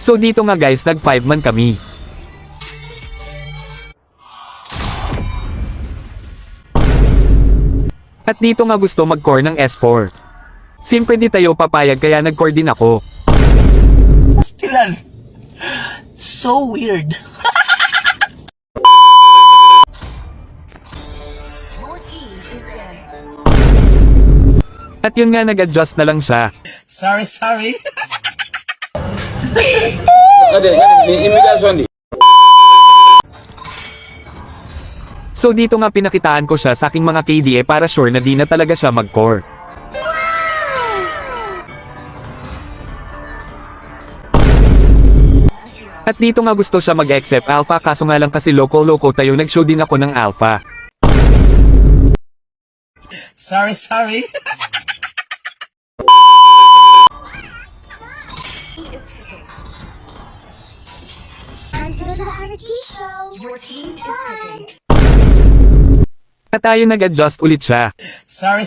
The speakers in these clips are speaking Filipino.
So dito nga guys, nag 5 man kami. At dito nga gusto mag-core ng S4. Siyempre di tayo papayag kaya nag-core din ako. Stilan. So weird. At yun nga, nag-adjust na lang siya. Sorry. So dito nga pinakitaan ko siya sa aking mga KDA para sure na di na talaga siya mag-core. At dito nga gusto siya mag-accept alpha kaso nga lang kasi loko-loko tayo nag-show din ako ng alpha. Sorry. Your team is picking. At tayo nag-adjust ulit siya. Sorry.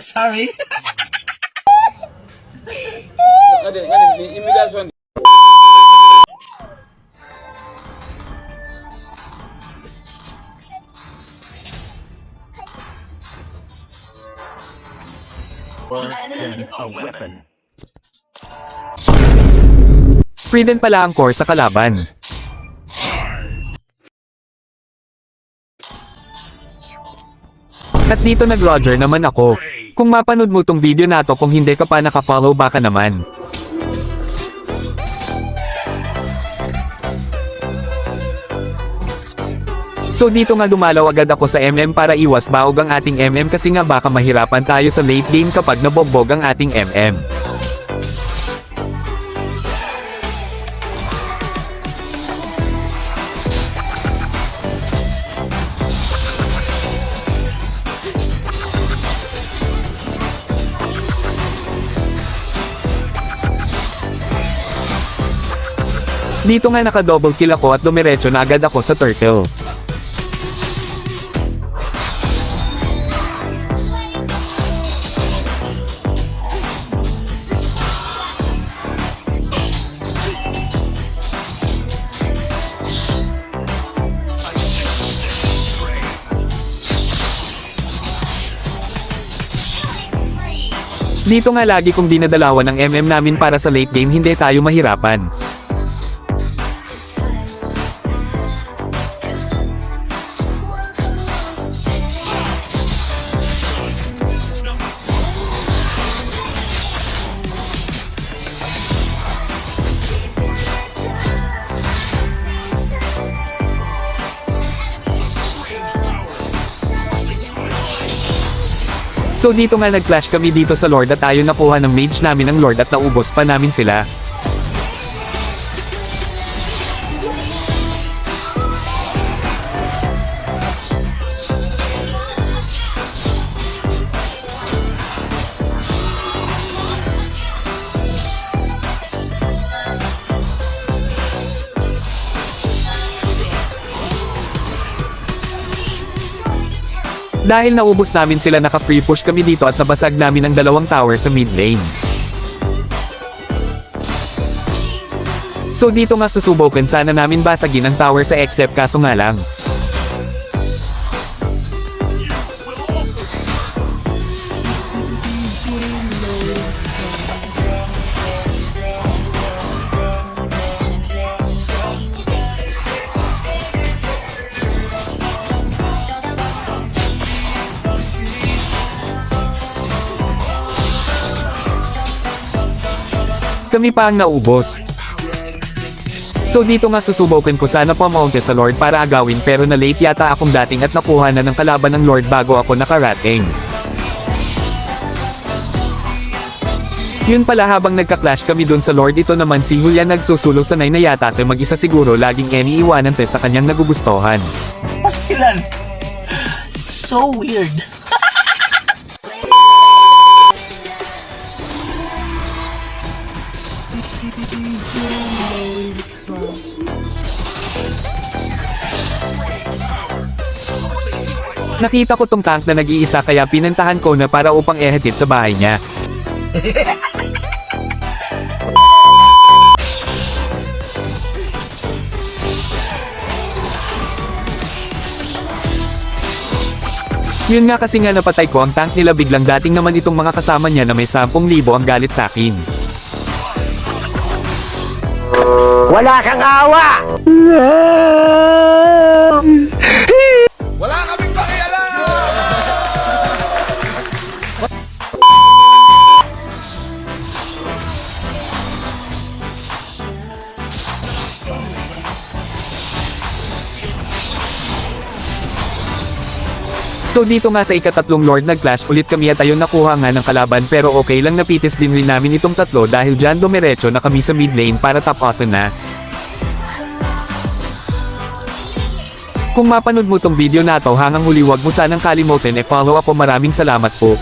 Free din pala ang core sa kalaban. At dito nag-Roger naman ako. Kung mapanood mo tong video na to, kung hindi ka pa nakafollow baka naman. So dito nga dumalaw agad ako sa MM para iwas baog ang ating MM kasi nga baka mahirapan tayo sa late game kapag nabogbog ang ating MM. Dito nga naka-double kill ako at dumiretso na agad ako sa turtle. Dito nga lagi kong dinadalawan ng MM namin para sa late game hindi tayo mahirapan. So dito nga nag-clash kami dito sa Lord at tayo nakuha ng mage namin ng Lord at naubos pa namin sila. Dahil naubos namin sila naka-free push kami dito at nabasag namin ang dalawang tower sa mid lane. So dito nga susubukan sana namin basagin ang tower sa XF kaso nga lang. Kami pa ang naubos. So dito nga susubukan ko sana pumaunti sa Lord para agawin pero na late yata akong dating at nakuha na ng kalaban ng Lord bago ako nakarating. Yun pala habang nagka-clash kami dun sa Lord ito naman si Julian nagsusulo sanay na yata tayo mag-isa siguro laging iniiwanan te sa kanyang nagugustuhan. Stilan. So weird. Nakita ko tong tank na nag-iisa kaya pinantahan ko na para upang ihatid sa bahay niya. Yun nga kasi nga napatay ko ang tank nila biglang dating naman itong mga kasama niya na may 10,000 ang galit sa akin. Wala kang awa! Wala kaming pakialam! So dito nga sa ikatatlong Lord nag-clash ulit kami at ayun nakuha nga ng kalaban pero okay lang napitis din rin namin itong tatlo dahil dyan dumiretso na kami sa mid lane para tapasan na. Kung mapanood mo tong video na to hanggang huli wag mo sanang kalimutan follow ako, maraming salamat po.